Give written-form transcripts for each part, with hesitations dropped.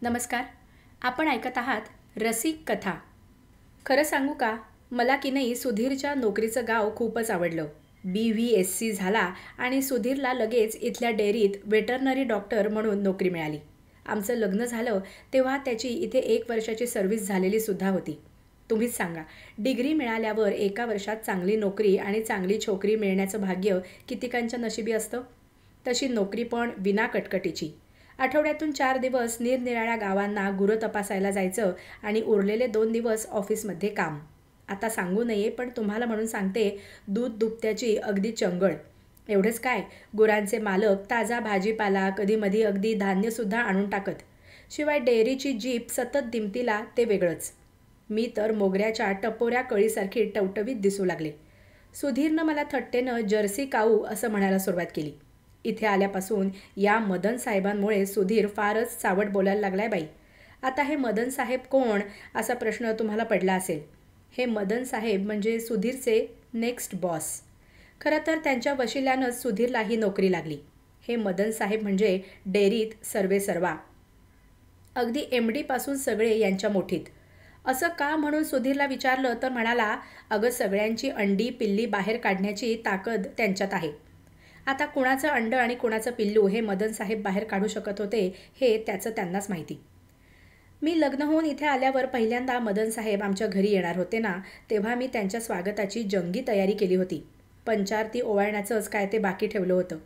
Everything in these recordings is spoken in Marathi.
नमस्कार. आपण ऐकत आहात रसिक कथा. खरं सांगू का, मला की नाही सुधीरच्या नोकरीचं गाव खूपच आवडलं. BVSC झाला आणि सुधीरला लगेच इथल्या डेअरीत वेटरनरी डॉक्टर म्हणून नोकरी मिळाली. आमचं लग्न झालं तेव्हा त्याची इथे 1 वर्षाची सर्व्हिस झालेली सुद्धा होती. तुम्हीच सांगा, डिग्री मिळाल्यावर 1 वर्षात चांगली नोकरी आणि चांगली छोकरी मिळण्याचं भाग्य कितीकांच्या नशिबी असतं. तशी नोकरी पण विना कटकटीची. आठवड्यातून 4 दिवस निरनिराळ्या गावांना गुरं तपासायला जायचं आणि उरलेले 2 दिवस ऑफिसमध्ये काम. आता सांगू नये पण तुम्हाला म्हणून सांगते, दूध दुभत्याची अगदी चंगळ. एवढंच काय, गुरांचे मालक ताजा भाजीपाला, कधीमधी अगदी धान्यसुद्धा आणून टाकत. शिवाय डेअरीची जीप सतत दिमतीला ते वेगळंच. मी तर मोगऱ्याच्या टपोऱ्या कळीसारखी टवटवीत दिसू लागले. सुधीरनं मला थट्टेनं जर्सी काऊ असं म्हणायला सुरुवात केली. इथे आल्यापासून या मदन साहेबांमुळे सुधीर फारच चावट बोलायला लागलाय बाई. आता हे मदन साहेब कोण असा प्रश्न तुम्हाला पडला असेल. हे मदन साहेब म्हणजे सुधीरचे नेक्स्ट बॉस. खरं तर त्यांच्या वशिल्यानंच सुधीरला ही नोकरी लागली. हे मदन साहेब म्हणजे डेअरीत सर्वेसर्वा. अगदी MD पासून सगळे यांच्या मुठीत. असं का म्हणून सुधीरला विचारलं तर म्हणाला, अगं सगळ्यांची अंडी पिल्ली बाहेर काढण्याची ताकद त्यांच्यात आहे. आता कुणाचं अंड आणि कुणाचं पिल्लू हे मदन साहेब बाहेर काढू शकत होते हे त्याचं त्यांनाच माहिती. मी लग्न होऊन इथे आल्यावर पहिल्यांदा मदन साहेब आमच्या घरी येणार होते ना, तेव्हा मी त्यांच्या स्वागताची जंगी तयारी केली होती. पंचारती ओवाळण्याचंच काय ते बाकी ठेवलं होतं.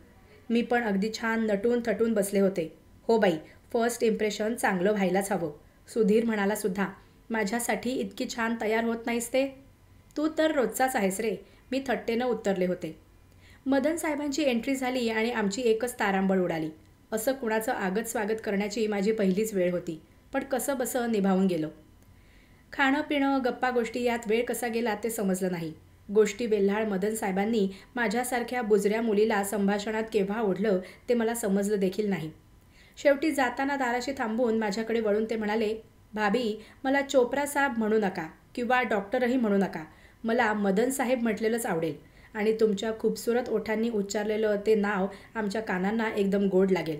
मी पण अगदी छान नटून थटून बसले होते. हो बाई, फर्स्ट इम्प्रेशन चांगलं व्हायलाच हवं. सुधीर म्हणाला सुद्धा, माझ्यासाठी इतकी छान तयार होत नाहीस ते. तू तर रोजचाच आहेस रे, मी थट्टेनं उत्तरले होते. मदन साहेबांची एंट्री झाली आणि आमची एकच तारांबळ उडाली. असं कुणाचं आगत स्वागत करण्याची माझी पहिलीच वेळ होती, पण कसं बसं निभावून गेलो. खाणं पिणं गप्पा गोष्टी यात वेळ कसा गेला ते समजलं नाही. गोष्टी वेल्हाळ मदन साहेबांनी माझ्यासारख्या बुजऱ्या मुलीला संभाषणात केव्हा ओढलं ते मला समजलं देखील नाही. शेवटी जाताना दाराशी थांबून माझ्याकडे वळून ते म्हणाले, भाभी मला चोप्रा साहेब म्हणू नका किंवा डॉक्टरही म्हणू नका. मला मदन साहेब म्हटलेलंच आवडेल आणि तुमच्या खूबसूरत ओठांनी उच्चारलेलं ते नाव आमच्या कानांना एकदम गोड लागेल.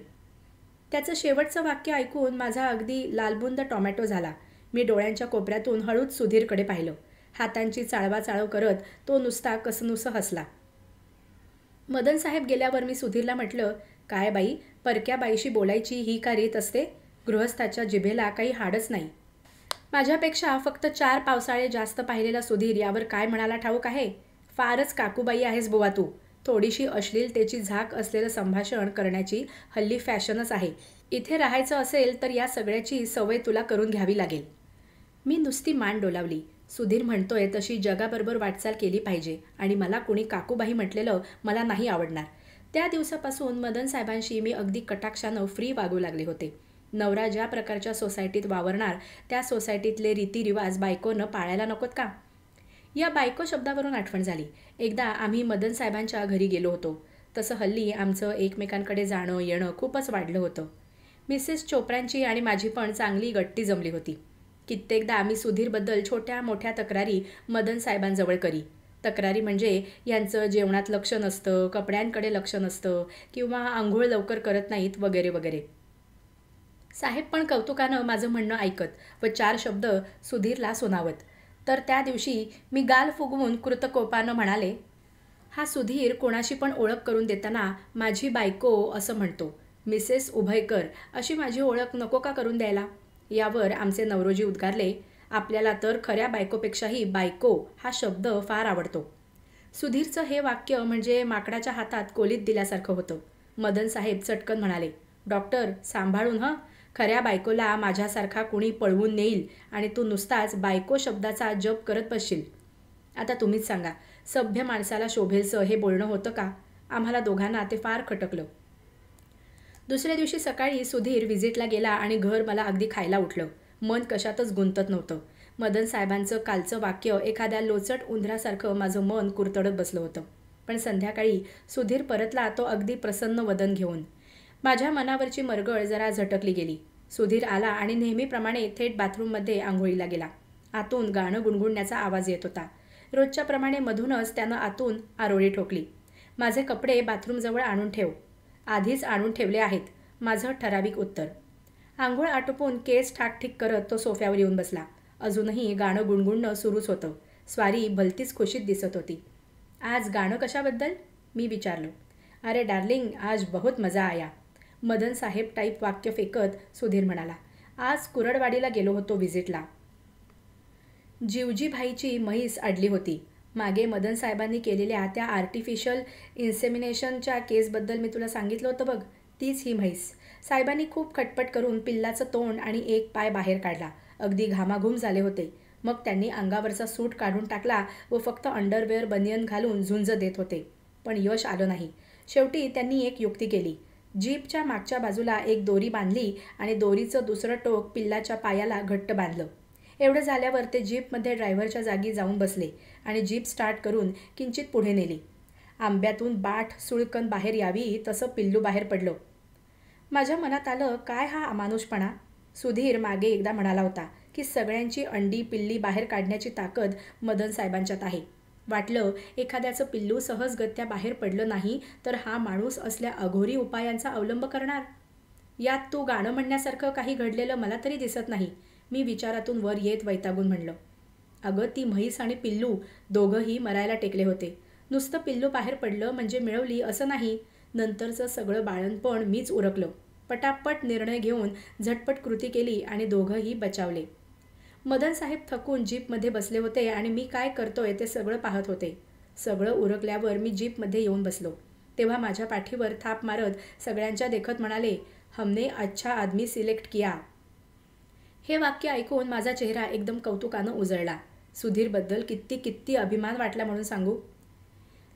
त्याचं शेवटचं वाक्य ऐकून माझा अगदी लालबुंद टोमॅटो झाला. मी डोळ्यांच्या कोपऱ्यातून हळूच सुधीरकडे पाहिलं. हातांची चाळवाचाळव करत तो नुसता कसनुसं हसला. मदन साहेब गेल्यावर मी सुधीरला म्हटलं, काय बाई, परक्या बाईशी बोलायची ही का रीत असते? गृहस्थाच्या जिभेला काही हाडच नाही. माझ्यापेक्षा फक्त 4 पावसाळे जास्त पाहिलेला सुधीर यावर काय म्हणाला ठाऊक आहे? फारच काकूबाई आहेस बुवा तू. थोडीशी अश्लीलतेची झाक असलेलं संभाषण करण्याची हल्ली फॅशनच आहे. इथे राहायचं असेल तर या सगळ्याची सवय तुला करून घ्यावी लागेल. मी नुसती मान डोलावली. सुधीर म्हणतोय तशी जगाबरोबर वाटचाल केली पाहिजे आणि मला कुणी काकूबाई म्हटलेलं मला नाही आवडणार. त्या दिवसापासून मदन साहेबांशी मी अगदी कटाक्षानं फ्री वागू लागले होते. नवरा ज्या प्रकारच्या सोसायटीत वावरणार त्या सोसायटीतले रीतिरिवाज बायकोनं पाळायला नकोत का? या बायको शब्दावरून आठवण झाली. एकदा आम्ही मदन साहेबांच्या घरी गेलो होतो. तसं हल्ली आमचं एकमेकांकडे जाणं येणं खूपच वाढलं होतं. मिसेस चोप्रांची आणि माझी पण चांगली गट्टी जमली होती. कित्येकदा आम्ही सुधीरबद्दल छोट्या मोठ्या तक्रारी मदन साहेबांजवळ करी. तक्रारी म्हणजे यांचं जेवणात लक्ष नसतं, कपड्यांकडे लक्ष नसतं किंवा आंघोळ लवकर करत नाहीत वगैरे वगैरे. साहेब पण कौतुकानं माझं म्हणणं ऐकत व 4 शब्द सुधीरला सुनावत. तर त्या दिवशी मी गाल फुगवून कृतकोपानं म्हणाले, हा सुधीर कोणाशी पण ओळख करून देताना माझी बायको असं म्हणतो. मिसेस उभयकर अशी माझी ओळख नको का करून द्यायला? यावर आमचे नवरोजी उद्गारले, आपल्याला तर खऱ्या बायकोपेक्षाही बायको हा शब्द फार आवडतो. सुधीरचं हे वाक्य म्हणजे माकडाच्या हातात कोलीत दिल्यासारखं होतं. मदन साहेब चटकन म्हणाले, डॉक्टर सांभाळून हं, खऱ्या बायकोला माझ्यासारखा कुणी पळवून नेईल आणि तू नुसताच बायको शब्दाचा जप करत बसशील. आता तुम्हीच सांगा, सभ्य माणसाला शोभेलचं हे बोलणं होतं का? आम्हाला दोघांना ते फार खटकलं. दुसऱ्या दिवशी सकाळी सुधीर व्हिजिटला गेला आणि घर मला अगदी खायला उठलं. मन कशातच गुंतत नव्हतं. मदन साहेबांचं कालचं वाक्य एखाद्या लोचट उंदरासारखं माझं मन कुरतडत बसलं होतं. पण संध्याकाळी सुधीर परतला, तो अगदी प्रसन्न वदन घेऊन. माझ्या मनावरची मरगळ जरा झटकली गेली. सुधीर आला आणि नेहमीप्रमाणे थेट बाथरूममध्ये आंघोळीला गेला. आतून गाणं गुणगुणण्याचा आवाज येत होता. रोजच्याप्रमाणे मधूनच त्यानं आतून आरोळी ठोकली, माझे कपडे बाथरूमजवळ आणून ठेव. आधीच आणून ठेवले आहेत, माझं ठराविक उत्तर. आंघोळ आटोपून केस ठाकठीक करत तो सोफ्यावर येऊन बसला. अजूनही गाणं गुणगुणणं सुरूच होतं. स्वारी भलतीच खुशीत दिसत होती. आज गाणं कशाबद्दल? मी विचारलं. अरे डार्लिंग, आज बहुत मजा आया. मदन साहेब टाईप वाक्य फेकत सुधीर म्हणाला. आज कुरडवाडीला गेलो होतो व्हिजिटला. जीवजीभाईची म्हैस अडली होती. मागे मदन साहेबांनी केलेल्या त्या आर्टिफिशियल इन्सेमिनेशनच्या केसबद्दल मी तुला सांगितलं होतं बघ, तीच ही म्हैस. साहेबांनी खूप खटपट करून पिल्लाचं तोंड आणि एक पाय बाहेर काढला. अगदी घामाघूम झाले होते. मग त्यांनी अंगावरचा सूट काढून टाकला व फक्त अंडरवेअर बनियन घालून झुंज देत होते. पण यश आलं नाही. शेवटी त्यांनी एक युक्ती केली. जीपच्या मागच्या बाजूला एक दोरी बांधली आणि दोरीचं दुसरं टोक पिल्लाच्या पायाला घट्ट बांधलं. एवढं झाल्यावर ते जीपमध्ये ड्रायव्हरच्या जागी जाऊन बसले आणि जीप स्टार्ट करून किंचित पुढे नेली. आंब्यातून बाठ सुळकन बाहेर यावी तसं पिल्लू बाहेर पडलं. माझ्या मनात आलं, काय हा अमानुषपणा. सुधीर मागे एकदा म्हणाला होता की सगळ्यांची अंडी पिल्ली बाहेर काढण्याची ताकद मदन साहेबांच्यात आहे. वाटलं एखाद्याचं पिल्लू सहजगत्या बाहेर पडलं नाही तर हा माणूस असल्या अघोरी उपायांचा अवलंब करणार. यात तू गाणं म्हणण्यासारखं काही घडलेलं मला तरी दिसत नाही. मी विचारातून वर येत वैतागून म्हणलं. अगं, ती म्हैस आणि पिल्लू दोघंही मरायला टेकले होते. नुसतं पिल्लू बाहेर पडलं म्हणजे मिळवली असं नाही. नंतरचं सगळं बाळणपण मीच उरकलं. पटापट निर्णय घेऊन झटपट कृती केली आणि दोघंही बचावले. मदन साहेब थकून जीपमध्ये बसले होते आणि मी काय करतोय ते सगळं पाहत होते. सगळं उरकल्यावर मी जीपमध्ये येऊन बसलो. तेव्हा माझ्या पाठीवर थाप मारत सगळ्यांच्या देखत म्हणाले, हमने अच्छा आदमी सिलेक्ट किया. हे वाक्य ऐकून माझा चेहरा एकदम कौतुकानं उजळला. सुधीरबद्दल किती किती अभिमान वाटला म्हणून सांगू.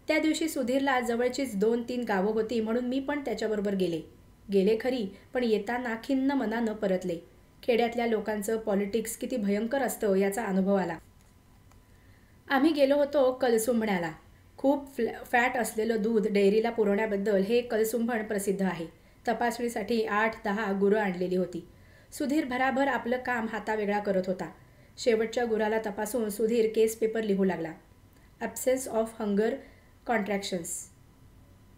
त्या दिवशी सुधीरला जवळचीच 2-3 गावं होती म्हणून मी पण त्याच्याबरोबर गेले खरी, पण येताना खिन्न मनानं परतले. खेड्यातल्या लोकांचं पॉलिटिक्स किती भयंकर असतं याचा अनुभव आला. आम्ही गेलो होतो कलसुंभण्याला. खूप फॅट असलेलं दूध डेअरीला पुरवण्याबद्दल हे कलसुंभण प्रसिद्ध आहे. तपासणीसाठी 8-10 गुरं आणलेली होती. सुधीर भराभर आपलं काम हातावेगळा करत होता. शेवटच्या गुराला तपासून सुधीर केस पेपर लिहू लागला. Absence of hunger contractions,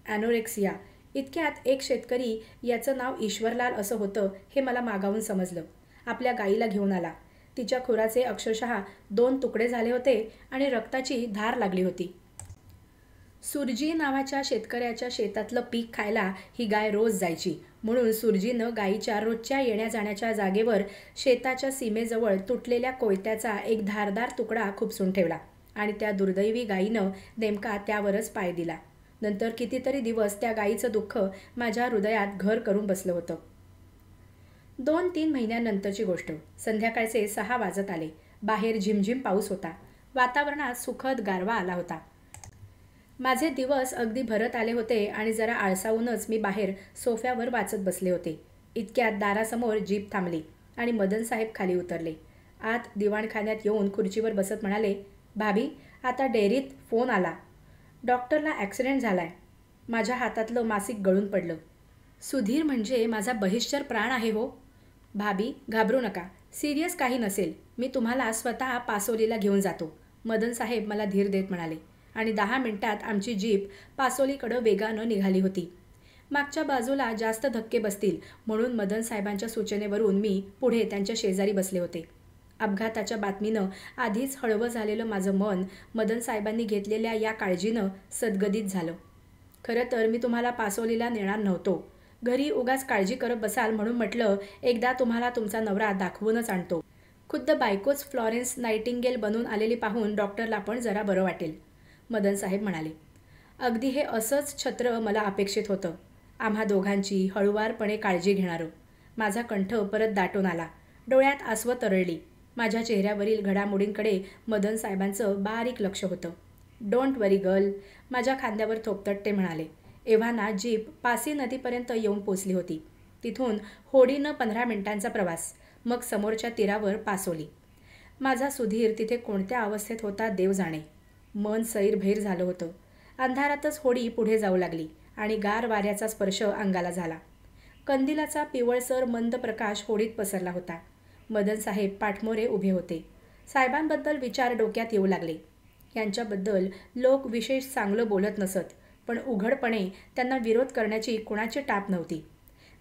anorexia. इतक्यात एक शेतकरी, याचं नाव ईश्वरलाल असं होतं हे मला मागावून समजलं, आपल्या गाईला घेऊन आला. तिच्या खुराचे अक्षरशः 2 तुकडे झाले होते आणि रक्ताची धार लागली होती. सुरजी नावाच्या शेतकऱ्याच्या शेतातलं पीक खायला ही गाय रोज जायची. म्हणून सुरजीनं गाईच्या रोजच्या येण्या जाण्याच्या जागेवर शेताच्या सीमेजवळ तुटलेल्या कोयत्याचा एक धारदार तुकडा खुपसून ठेवला आणि त्या दुर्दैवी गाईनं नेमका त्यावरच पाय दिला. नंतर कितीतरी दिवस त्या गाईचं दुःख माझ्या हृदयात घर करून बसलं होतं. 2-3 महिन्यानंतरची गोष्ट. संध्याकाळचे 6 वाजत आले. बाहेर झिमझिम पाऊस होता. वातावरणात सुखद गारवा आला होता. माझे दिवस अगदी भरत आले होते आणि जरा आळसावूनच मी बाहेर सोफ्यावर वाचत बसले होते. इतक्यात दारासमोर जीप थांबली आणि मदन साहेब खाली उतरले. आत दिवाणखान्यात येऊन खुर्चीवर बसत म्हणाले, भाभी, आता डेअरीत फोन आला. डॉक्टरला ॲक्सिडेंट झालाय. माझ्या हातातलं मासिक गळून पडलं. सुधीर म्हणजे माझा बहिष्ठर प्राण आहे हो. भाभी, घाबरू नका. सिरियस काही नसेल. मी तुम्हाला स्वतः पासोलीला घेऊन जातो. मदन साहेब मला धीर देत म्हणाले आणि 10 मिनिटात आमची जीप पासोलीकडं वेगानं निघाली होती. मागच्या बाजूला जास्त धक्के बसतील म्हणून मदन साहेबांच्या सूचनेवरून मी पुढे त्यांच्या शेजारी बसले होते. अपघाताच्या बातमीनं आधीच हळवं झालेलं माझं मन मदन साहेबांनी घेतलेल्या या काळजीनं सद्गदित झालं. खरं तर मी तुम्हाला पासोलीला नेणार नव्हतो. घरी उगाच काळजी करत बसाल म्हणून म्हटलं एकदा तुम्हाला तुमचा नवरा दाखवूनच आणतो. खुद्द बायकोच फ्लॉरेन्स नायटिंगेल बनून आलेली पाहून डॉक्टरला पण जरा बरं वाटेल. मदन साहेब म्हणाले, अगदी हे असंच छत्र मला अपेक्षित होतं. आम्हा दोघांची हळुवारपणे काळजी घेणारं. माझा कंठ परत दाटून आला. डोळ्यात आसवं तरळली. माझ्या चेहऱ्यावरील घडामोडींकडे मदन साहेबांचं बारीक लक्ष होतं. डोंट वरी गर्ल, माझ्या खांद्यावर थोपटत ते म्हणाले. एव्हाना जीप पासी नदीपर्यंत येऊन पोचली होती. तिथून होडीनं 15 मिनिटांचा प्रवास. मग समोरच्या तीरावर पासोली. माझा सुधीर तिथे कोणत्या अवस्थेत होता देव जाणे. मन सैरभैर झालं होतं. अंधारातच होडी पुढे जाऊ लागली आणि गार वाऱ्याचा स्पर्श अंगाला झाला. कंदिलाचा पिवळसर मंद प्रकाश होडीत पसरला होता. मदन साहेब पाठमोरे उभे होते. साहेबांबद्दल विचार डोक्यात येऊ लागले. यांच्याबद्दल लोक विशेष चांगलं बोलत नसत, पण उघडपणे त्यांना विरोध करण्याची कुणाची टाप नव्हती.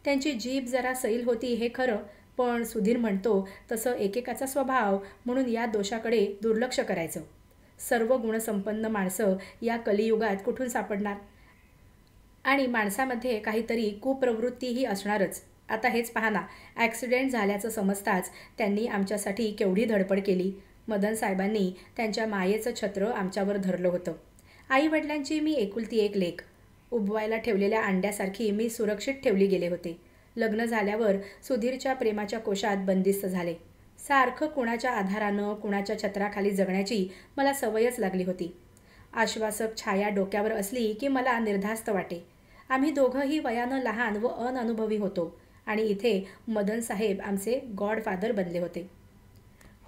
त्यांची जीभ जरा सैल होती हे खरं, पण सुधीर म्हणतो तसं एकेकाचा स्वभाव म्हणून या दोषाकडे दुर्लक्ष करायचं. सर्व गुणसंपन्न माणसं या कलियुगात कुठून सापडणार? आणि माणसामध्ये काहीतरी कुप्रवृत्तीही असणारच. आता हेच पहा ना, ॲक्सिडेंट झाल्याचं समजताच त्यांनी आमच्यासाठी केवढी धडपड केली. मदन साहेबांनी त्यांच्या मायेचं छत्र आमच्यावर धरलं होतं. आईवडिलांची मी एकुलती एक लेक. उबवायला ठेवलेल्या अंड्यासारखी मी सुरक्षित ठेवली गेले होते. लग्न झाल्यावर सुधीरच्या प्रेमाच्या कोशात बंदिस्त झाले. सारखं कुणाच्या आधारानं कुणाच्या छत्राखाली जगण्याची मला सवयच लागली होती. आश्वासक छाया डोक्यावर असली की मला निर्धास्त वाटे. आम्ही दोघंही वयानं लहान व अनअनुभवी होतो आणि इथे मदन साहेब आमचे गॉडफादर बनले होते.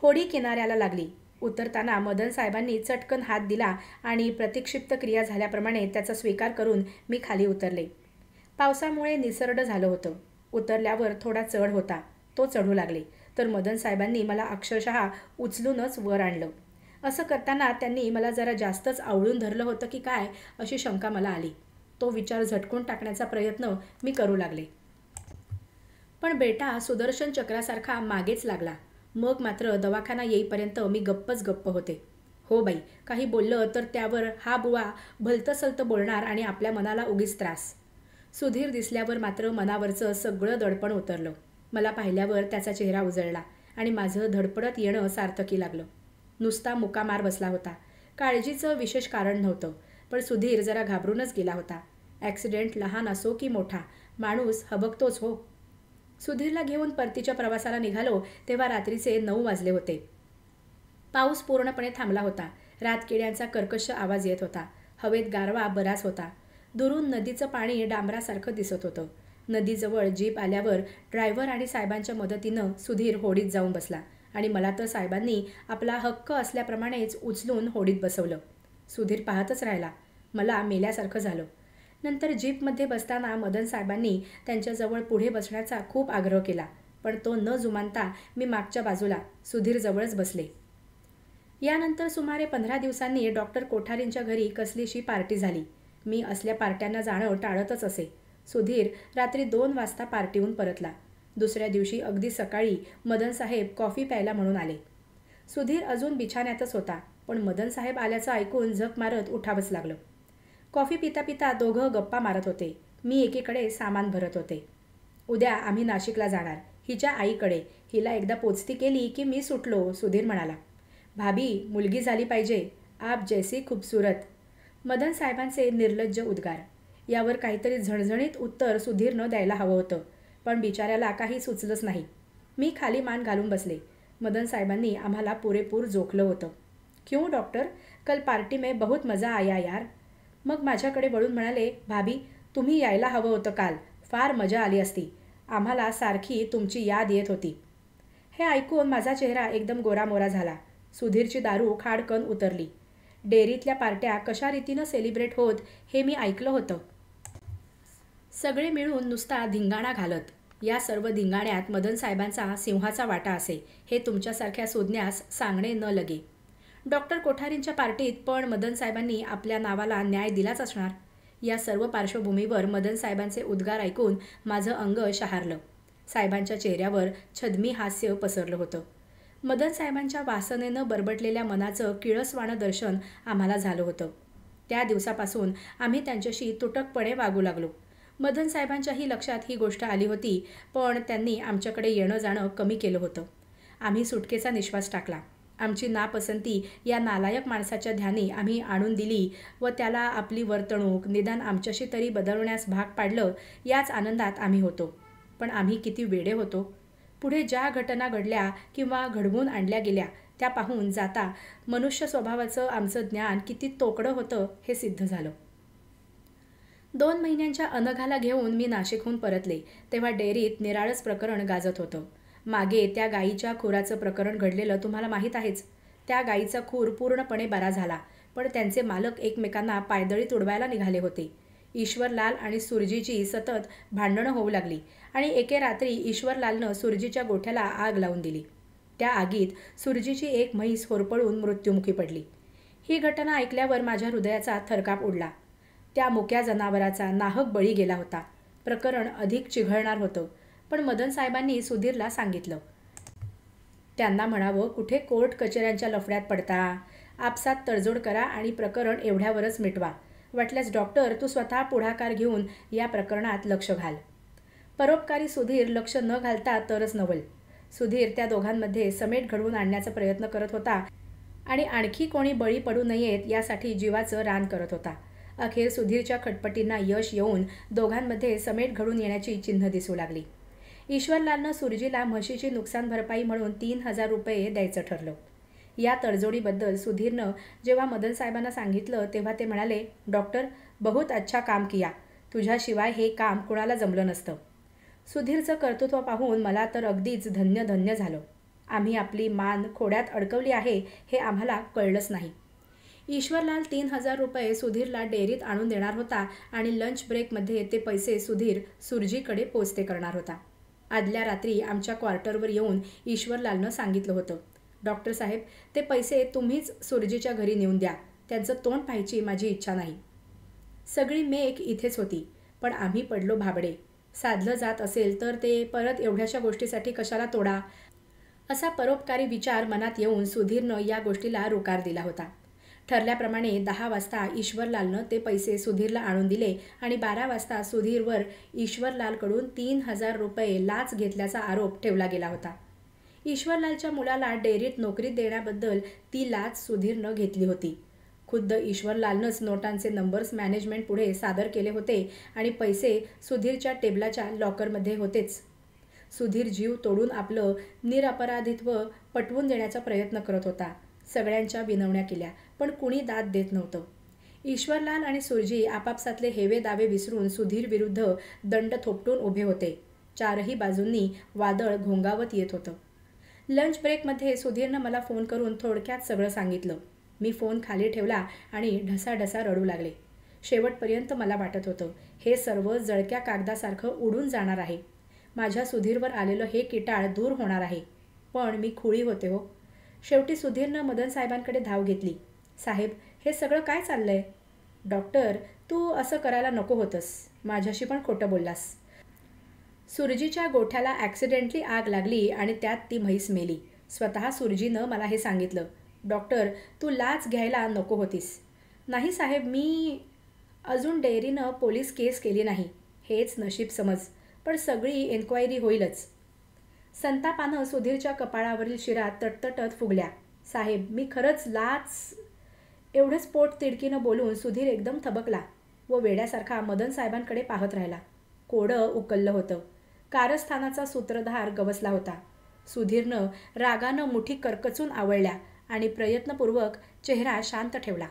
होडी किनाऱ्याला लागली. उतरताना मदन साहेबांनी चटकन हात दिला आणि प्रतिक्षिप्त क्रिया झाल्याप्रमाणे त्याचा स्वीकार करून मी खाली उतरले. पावसामुळे निसरडं झालं होतं. उतरल्यावर थोडा चढ होता, तो चढू लागले तर मदन साहेबांनी मला अक्षरशः उचलूनच वर आणलं. असं करताना त्यांनी मला जरा जास्तच आवळून धरलं होतं की काय अशी शंका मला आली. तो विचार झटकून टाकण्याचा प्रयत्न मी करू लागले. पण बेटा सुदर्शन चक्रासारखा मागेच लागला. मग मात्र दवाखाना येईपर्यंत मी गप्पच गप्प होते. हो बाई, काही बोललं तर त्यावर हा बुवा भलतंसलतं बोलणार आणि आपल्या मनाला उगीच त्रास. सुधीर दिसल्यावर मात्र मनावरचं सगळं दडपण उतरलं. मला पाहिल्यावर त्याचा चेहरा उजळला आणि माझं धडपडत येणं सार्थकी लागलं. नुसता मुकामार बसला होता. काळजीचं विशेष कारण नव्हतं, पण सुधीर जरा घाबरूनच गेला होता. ॲक्सिडेंट लहान असो की मोठा, माणूस हबकतोच हो. सुधीरला घेऊन परतीच्या प्रवासाला निघालो तेव्हा रात्रीचे 9 वाजले होते. पाऊस पूर्णपणे थांबला होता. रातकिड्यांचा कर्कश आवाज येत होता. हवेत गारवा बराच होता. दुरून नदीचं पाणी डांबरासारखं दिसत होतं. नदीजवळ जीप आल्यावर ड्रायव्हर आणि साहेबांच्या मदतीनं सुधीर होडीत जाऊन बसला आणि मला तर साहेबांनी आपला हक्क असल्याप्रमाणेच उचलून होडीत बसवलं. सुधीर पाहतच राहिला. मला मेल्यासारखं झालं. नंतर जीपमध्ये बसताना मदन साहेबांनी त्यांच्याजवळ पुढे बसण्याचा खूप आग्रह केला, पण तो न जुमानता मी मागच्या बाजूला सुधीरजवळच बसले. यानंतर सुमारे 15 दिवसांनी डॉक्टर कोठारींच्या घरी कसलीशी पार्टी झाली. मी असल्या पार्ट्यांना जाणं टाळतच असे. सुधीर रात्री 2 वाजता पार्टीहून परतला. दुसऱ्या दिवशी अगदी सकाळी मदन साहेब कॉफी प्यायला म्हणून आले. सुधीर अजून बिछाण्यातच होता, पण मदन साहेब आल्याचं ऐकून झक मारत उठावंच लागलं. कॉफी पिता पिता दोघं गप्पा मारत होते. मी एकीकडे सामान भरत होते. उद्या आम्ही नाशिकला जाणार, हिच्या आईकडे. हिला एकदा पोचती केली की मी सुटलो. सुधीर म्हणाला. भाभी, मुलगी झाली पाहिजे. आप जैसी खूबसूरत. मदन साहेबांचे निर्लज्ज उद्गार. यावर काहीतरी झणझणीत उत्तर सुधीरनं द्यायला हवं होतं, पण बिचाऱ्याला काही सुचलंच नाही. मी खाली मान घालून बसले. मदन साहेबांनी आम्हाला पुरेपूर जोखलं होतं. क्यों डॉक्टर, कल पार्टी में बहुत मजा आया यार. मग माझ्याकडे वळून म्हणाले, भाभी, तुम्ही यायला हवं होतं काल. फार मजा आली असती. आम्हाला सारखी तुमची याद येत होती. हे ऐकून माझा चेहरा एकदम गोरामोरा झाला. सुधीरची दारू खाडकन उतरली. डेअरीतल्या पार्ट्या कशा रीतीनं सेलिब्रेट होत हे मी ऐकलं होतं. सगळे मिळून नुसता धिंगाणा घालत. या सर्व धिंगाण्यात मदन साहेबांचा सिंहाचा वाटा असे हे तुमच्यासारख्या सुज्ञास सांगणे न लगे. डॉक्टर कोठारींच्या पार्टीत पण मदन साहेबांनी आपल्या नावाला न्याय दिलाच असणार. या सर्व पार्श्वभूमीवर मदन साहेबांचे उद्गार ऐकून माझं अंग शहारलं. साहेबांच्या चेहऱ्यावर छद्मी हास्य पसरलं होतं. मदन साहेबांच्या वासनेनं बरबटलेल्या मनाचं किळसवाणं दर्शन आम्हाला झालं होतं. त्या दिवसापासून आम्ही त्यांच्याशी तुटकपणे वागू लागलो. मदन साहेबांच्याही लक्षात ही गोष्ट आली होती, पण त्यांनी आमच्याकडे येणं जाणं कमी केलं होतं. आम्ही सुटकेचा निश्वास टाकला. आमची नापसंती या नालायक माणसाच्या ध्यानी आम्ही आणून दिली व त्याला आपली वर्तणूक निदान आमच्याशी तरी बदलण्यास भाग पाडलं, याच आनंदात आम्ही होतो. पण आम्ही किती वेडे होतो. पुढे ज्या घटना घडल्या किंवा घडवून आणल्या गेल्या त्या पाहून जाता मनुष्य स्वभावाचं आमचं ज्ञान किती तोकडं होतं हे सिद्ध झालं. 2 महिन्यांच्या अनघाला घेऊन मी नाशिकहून परतले तेव्हा डेअरीत निराळंच प्रकरण गाजत होतं. मागे त्या गायीच्या खुराचं प्रकरण घडलेलं तुम्हाला माहीत आहेच. त्या गायीचा खूर पूर्णपणे बरा झाला, पण त्यांचे मालक एकमेकांना पायदळीत उडवायला निघाले होते. ईश्वरलाल आणि सुरजीची सतत भांडणं होऊ लागली आणि एके रात्री ईश्वरलालनं सुरजीच्या गोठ्याला आग लावून दिली. त्या आगीत सुरजीची एक म्हैस होरपळून मृत्युमुखी पडली. ही घटना ऐकल्यावर माझ्या हृदयाचा थरकाप उडला. त्या मुक्या जनावराचा नाहक बळी गेला होता. प्रकरण अधिक चिघळणार होतं. पण मदन साहेबांनी सुधीरला सांगितलं. त्यांना म्हणावं, कुठे कोर्ट कचेऱ्यांच्या लफड्यात पडता, आपसात तडजोड करा आणि प्रकरण एवढ्यावरच मिटवा. वाटल्यास डॉक्टर तू स्वतः पुढाकार घेऊन या प्रकरणात लक्ष घाल. परोपकारी सुधीर लक्ष न घालता तरच नवल. सुधीर त्या दोघांमध्ये समेट घडवून आणण्याचा प्रयत्न करत होता आणि आणखी कोणी बळी पडू नयेत यासाठी जीवाचं रान करत होता. अखेर सुधीरच्या खटपटींना यश येऊन दोघांमध्ये समेट घडून येण्याची चिन्ह दिसू लागली. ईश्वरलालनं सुरजीला म्हशीची नुकसान भरपाई म्हणून 3,000 रुपये द्यायचं ठरलं. या तडजोडीबद्दल सुधीरनं जेव्हा मदन साहेबांना सांगितलं तेव्हा ते म्हणाले, डॉक्टर बहुत अच्छा काम किया. तुझ्याशिवाय हे काम कुणाला जमलं नसतं. सुधीरचं कर्तृत्व पाहून मला तर अगदीच धन्य धन्य झालं. आम्ही आपली मान खोड्यात अडकवली आहे हे आम्हाला कळलंच नाही. ईश्वरलाल 3,000 रुपये सुधीरला डेअरीत आणून देणार होता आणि लंच ब्रेकमध्ये ते पैसे सुधीर सुरजीकडे पोचते करणार होता. आदल्या रात्री आमच्या क्वार्टरवर येऊन ईश्वरलालनं सांगितलं होतं, डॉक्टर साहेब ते पैसे तुम्हीच सुरजीच्या घरी नेऊन द्या. त्यांचं तोंड पाहायची माझी इच्छा नाही. सगळी मेक इथेच होती, पण आम्ही पडलो भाबडे. साधलं जात असेल तर ते परत एवढ्याशा गोष्टीसाठी कशाला तोडा, असा परोपकारी विचार मनात येऊन सुधीरनं या गोष्टीला रुकार दिला होता. ठरल्याप्रमाणे 10 वाजता ईश्वरलालनं ते पैसे सुधीरला आणून दिले आणि 12 वाजता सुधीरवर ईश्वरलालकडून 3,000 रुपये लाच घेतल्याचा आरोप ठेवला गेला होता. ईश्वरलालच्या मुलाला डेअरीत नोकरीत देण्याबद्दल ती लाच सुधीरनं घेतली होती. खुद्द ईश्वरलालनंच नोटांचे नंबर्स मॅनेजमेंट पुढे सादर केले होते आणि पैसे सुधीरच्या टेबलाच्या लॉकरमध्ये होतेच. सुधीर जीव तोडून आपलं निरपराधित्व पटवून देण्याचा प्रयत्न करत होता. सगळ्यांच्या विनवण्या केल्या, पण कुणी दाद देत नव्हतं. ईश्वरलाल आणि सुरजी आपापसातले हेवे दावे विसरून सुधीर विरुद्ध दंड थोपटून उभे होते. चारही बाजूंनी वादळ घोंगावत येत होतं. लंच ब्रेकमध्ये सुधीरनं मला फोन करून थोडक्यात सगळं सांगितलं. मी फोन खाली ठेवला आणि ढसाढसा रडू लागले. शेवटपर्यंत मला वाटत होतं हे सर्व जळक्या कागदासारखं उडून जाणार आहे. माझ्या सुधीरवर आलेलं हे किटाळ दूर होणार आहे. पण मी खुळी होते हो. शेवटी सुधीरनं मदन साहेबांकडे धाव घेतली. साहेब हे सगळं काय चाललंय? डॉक्टर तू असं करायला नको होतंस. माझ्याशी पण खोटं बोललास. सुरजीच्या गोठ्याला ॲक्सिडेंटली आग लागली आणि त्यात ती म्हैस मेली. स्वतः सुरजीनं मला हे सांगितलं. डॉक्टर तू लाच घ्यायला नको होतीस. नाही साहेब, मी अजून डेअरीनं पोलीस केस केली नाही. हेच नशीब समज, पण सगळी एन्क्वायरी होईलच. संतापानं सुधीरच्या कपाळावरील शिरा तटतटत फुगल्या. साहेब मी खरंच लाच. एवढंच पोट तिडकीनं बोलून सुधीर एकदम थबकला व वेड्यासारखा मदन साहेबांकडे पाहत राहिला. कोडं उकललं होतं. कारस्थानाचा सूत्रधार गवसला होता. सुधीरनं रागानं मुठी करकचून आवळल्या आणि प्रयत्नपूर्वक चेहरा शांत ठेवला.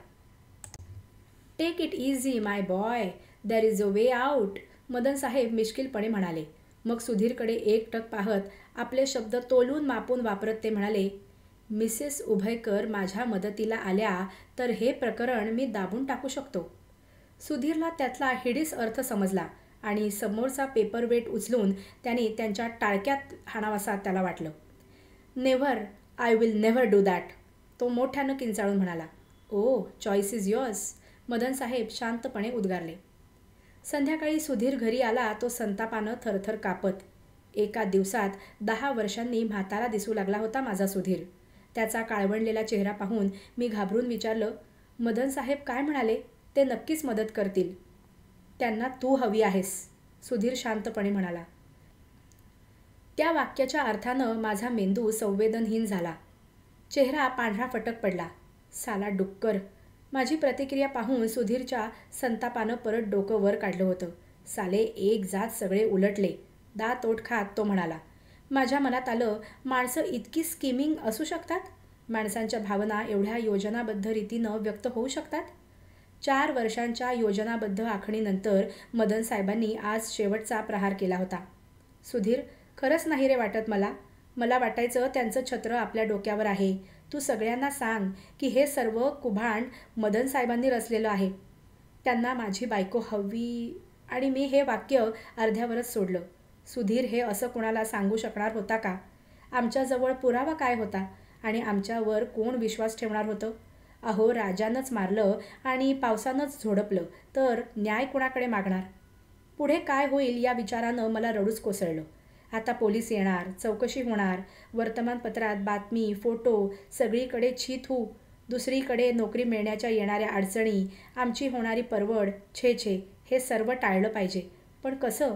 Take it easy my boy, there is a way out, Madan साहेब मिश्किलपणे म्हणाले. मग सुधीरकडे एकटक पाहत आपले शब्द तोलून मापून वापरत ते म्हणाले, मिसेस उभयकर माझ्या मदतीला आल्या तर हे प्रकरण मी दाबून टाकू शकतो. सुधीरला त्यातला हिडीस अर्थ समजला आणि समोरचा पेपरवेट उचलून त्याने त्यांच्या टाळक्यात हाणावासा त्याला वाटलं. Never, I will never do that, तो मोठ्यानं किंचाळून म्हणाला. ओ चॉईस इज युअर्स, मदन साहेब शांतपणे उद्गारले. संध्याकाळी सुधीर घरी आला तो संतापानं थरथर कापत. एका दिवसात 10 वर्षांनी म्हातारा दिसू लागला होता माझा सुधीर. त्याचा काळवंडलेला चेहरा पाहून मी घाबरून विचारलं, मदन साहेब काय म्हणाले? ते नक्कीच मदत करतील. त्यांना तू हवी आहेस, सुधीर शांतपणे म्हणाला. त्या वाक्याच्या अर्थानं माझा मेंदू संवेदनहीन झाला. चेहरा पांढरा फटक पडला. साला डुक्कर. माझी प्रतिक्रिया पाहून सुधीरच्या संतापानं परत डोकं वर काढलं होतं. साले एक जात सगळे उलटले. दात ओठ खात तो म्हणाला. माझ्या मनात आलं, माणसं इतकी स्कीमिंग असू शकतात? माणसांच्या भावना एवढ्या योजनाबद्ध रीतीनं व्यक्त होऊ शकतात? 4 वर्षांच्या योजनाबद्ध आखणीनंतर मदन साहेबांनी आज शेवटचा प्रहार केला होता. सुधीर खरंच नाही रे वाटत मला. मला वाटायचं त्यांचं छत्र आपल्या डोक्यावर आहे. तू सगळ्यांना सांग की हे सर्व कुभांड मदन साहेबांनी रचलेलं आहे. त्यांना माझी बायको हवी. आणि मी हे वाक्य अर्ध्यावरच सोडलं. सुधीर हे असं कुणाला सांगू शकणार होता का? आमच्याजवळ पुरावा काय होता आणि आमच्यावर कोण विश्वास ठेवणार होतं? अहो राजानंच मारलं आणि पावसानंच झोडपलं तर न्याय कुणाकडे मागणार? पुढे काय होईल या विचारानं मला रडूच कोसळलं. आता पोलीस येणार, चौकशी होणार, वर्तमानपत्रात बातमी, फोटो, सगळीकडे छी थू. दुसरीकडे नोकरी मिळण्याच्या येणाऱ्या अडचणी, आमची होणारी परवड, छे छे, हे सर्व टाळलं पाहिजे. पण कसं?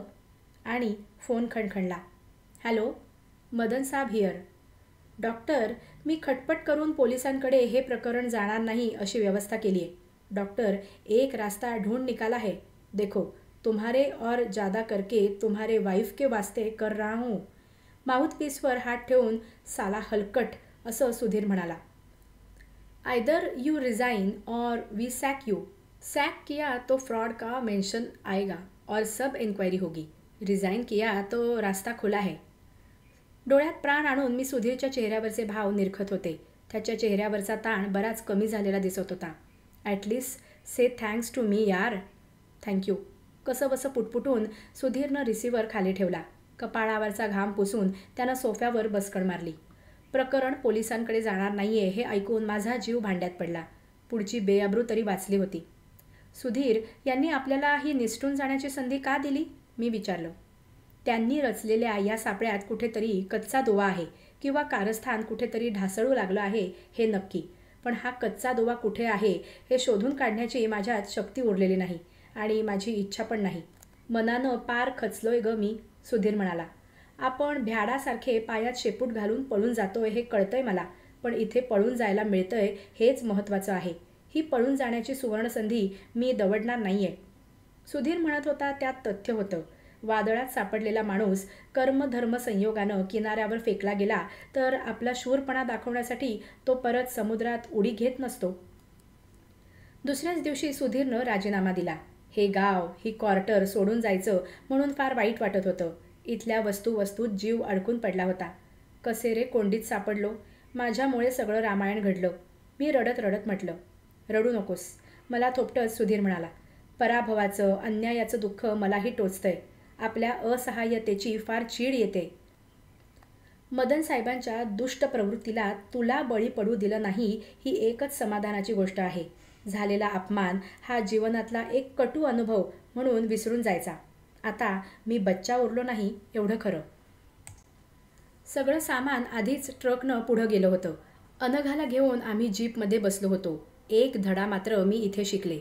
आणि फोन खणखणला. हॅलो, मदन साहब हिअर. डॉक्टर, मी खटपट करून पोलिसांकडे हे प्रकरण जाणार नाही अशी व्यवस्था केली आहे. डॉक्टर, एक रास्ता ढूंढ निकाला है. देखो, तुम्हारे और ज़्यादा करके तुम्हारे वाइफ के वास्ते कर रहा हूँ. माउथपीसवर हात ठेवून साला हलकट असं सुधीर म्हणाला. Either you resign or we sack you. Sack किया तो फ्रॉड का मेंशन आएगा और सब इंक्वायरी होगी. रिज़ाइन किया तो रास्ता खुला है. डोळ्यात प्राण आणून मी सुधीरच्या चेहऱ्यावरचे भाव निरखत होते. त्याच्या चेहऱ्यावरचा ताण बराच कमी झालेला दिसत होता. At least say thanks to me यार. थँक्यू. कसंबसं पुटपुटून सुधीरनं रिसिव्हर खाली ठेवला. कपाळावरचा घाम पुसून त्यानं सोफ्यावर बसकण मारली. प्रकरण पोलिसांकडे जाणार नाहीये हे ऐकून माझा जीव भांड्यात पडला. पुढची बेअब्रू तरी वाचली होती. सुधीर यांनी आपल्याला ही निसटून जाण्याची संधी का दिली? मी विचारलं. त्यांनी रचलेल्या या सापळ्यात कुठेतरी कच्चा दोवा आहे किंवा कारस्थान कुठेतरी ढासळू लागलं आहे हे नक्की. पण हा कच्चा दोवा कुठे आहे हे शोधून काढण्याची माझ्यात शक्ती उरलेली नाही आणि माझी इच्छा पण नाही. मनानं पार खचलोय ग मी. सुधीर म्हणाला. आपण भ्याडासारखे पायात शेपूट घालून पळून जातोय हे कळतंय मला, पण इथे पळून जायला मिळतंय हेच महत्त्वाचं आहे. ही पळून जाण्याची सुवर्णसंधी मी दवडणार नाहीये. सुधीर म्हणत होता त्यात तथ्य होतं. वादळात सापडलेला माणूस कर्मधर्म संयोगानं किनाऱ्यावर फेकला गेला तर आपला शूरपणा दाखवण्यासाठी तो परत समुद्रात उडी घेत नसतो. दुसऱ्याच दिवशी सुधीरनं राजीनामा दिला. हे गाव, ही क्वार्टर सोडून जायचं म्हणून फार वाईट वाटत होतं. इथल्या वस्तूत जीव अडकून पडला होता. कसे रे कोंडीत सापडलो. माझ्यामुळे सगळं रामायण घडलं. मी रडत रडत म्हटलं. रडू नकोस. मला थोपटत सुधीर म्हणाला. पराभवाचं, अन्यायाचं दुःख मलाही टोचतंय. आपल्या असहाय्यतेची फार चीड येते. मदन साहेबांच्या दुष्ट प्रवृत्तीला तुला बळी पडू दिलं नाही ही एकच समाधानाची गोष्ट आहे. झालेला अपमान हा जीवनातला एक कटू अनुभव म्हणून विसरून जायचा. आता मी बच्चा उरलो नाही एवढं खरं. सगळं सामान आधीच ट्रकनं पुढं गेलं होतं. अनघाला घेऊन आम्ही जीपमध्ये बसलो होतो. एक धडा मात्र मी इथे शिकले.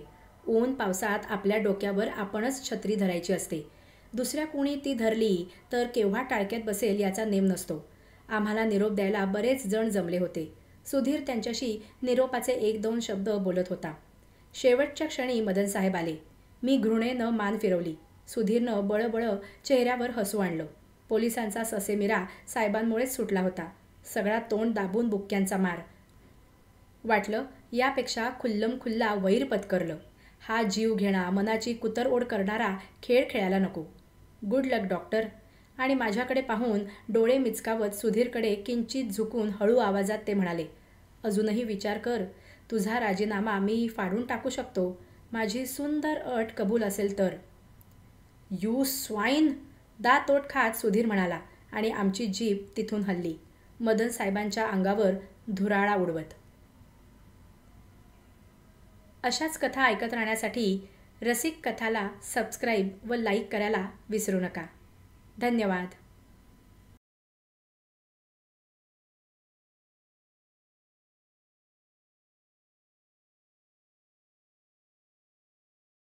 ऊन पावसात आपल्या डोक्यावर आपणच छत्री धरायची असते. दुसऱ्या कुणी ती धरली तर केव्हा टाळक्यात बसेल याचा नेम नसतो. आम्हाला निरोप द्यायला बरेच जण जमले होते. सुधीर त्यांच्याशी निरोपाचे 1-2 शब्द बोलत होता. शेवटच्या क्षणी मदन साहेब आले. मी घृणेनं मान फिरवली. सुधीरनं बळबळ चेहऱ्यावर हसू आणलं. पोलिसांचा ससेमिरा साहेबांमुळेच सुटला होता. सगळा तोंड दाबून बुक्क्यांचा मार. वाटलं यापेक्षा खुल्लमखुल्ला वैर पत्करलं. हा जीव घेणा, मनाची कुतरओढ करणारा खेळ खेळायला नको. गुड लक डॉक्टर. आणि माझ्याकडे पाहून डोळे मिचकावत सुधीरकडे किंचित झुकून हळू आवाजात ते म्हणाले. अजूनही विचार कर. तुझा राजीनामा मी फाडून टाकू शकतो. माझी सुंदर अट कबूल असेल तर. You swine. दातओठ खात सुधीर म्हणाला आणि आमची जीप तिथून हलली. मदन साहेबांच्या अंगावर धुराळा उडवत. अशाच कथा ऐकत राहण्यासाठी रसिक कथाला सबस्क्राईब व लाईक करायला विसरू नका. धन्यवाद.